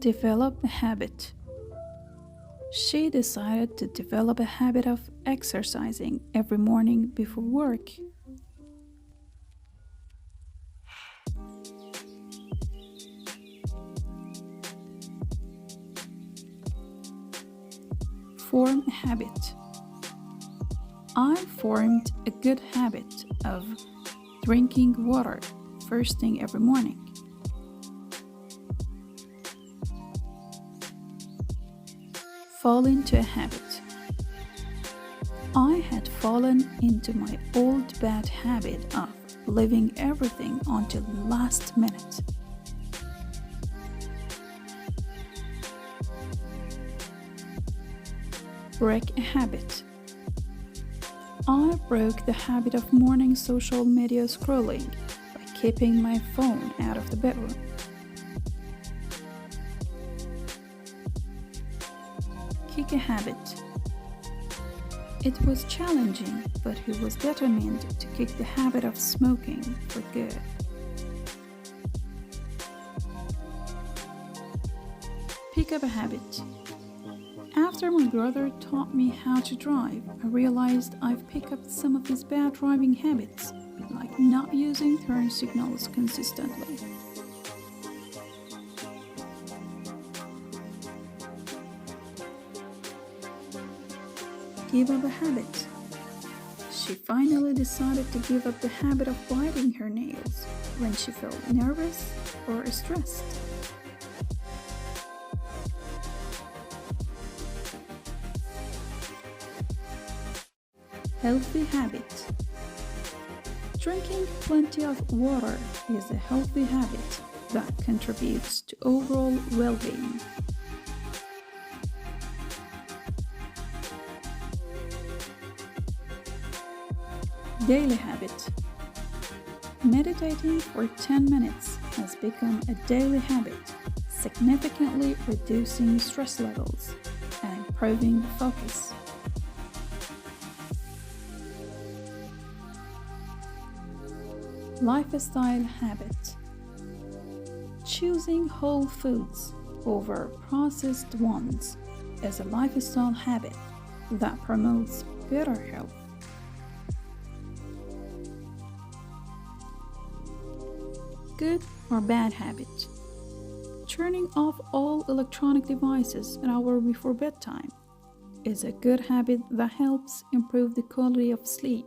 Develop a habit. She decided to develop a habit of exercising every morning before work. Form a habit. I formed a good habit of drinking water first thing every morning. Fall into a habit. I had fallen into my old bad habit of leaving everything until the last minute. Break a habit. I broke the habit of morning social media scrolling by keeping my phone out of the bedroom. Kick a habit. It was challenging, but he was determined to kick the habit of smoking for good. Pick up a habit. After my brother taught me how to drive, I realized I've picked up some of his bad driving habits, like not using turn signals consistently. Give up a habit. She finally decided to give up the habit of biting her nails when she felt nervous or stressed. Healthy habit. Drinking plenty of water is a healthy habit that contributes to overall well-being. Daily habit. Meditating for 10 minutes has become a daily habit, significantly reducing stress levels and improving focus. Lifestyle habit. Choosing whole foods over processed ones is a lifestyle habit that promotes better health. Good or bad habit. Turning off all electronic devices an hour before bedtime is a good habit that helps improve the quality of sleep.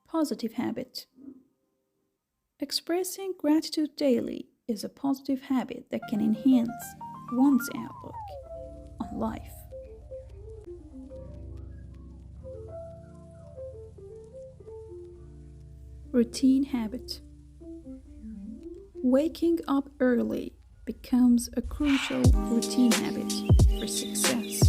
Positive habit. Expressing gratitude daily is a positive habit that can enhance one's outlook on life. Routine habit. Waking up early becomes a crucial routine habit for success.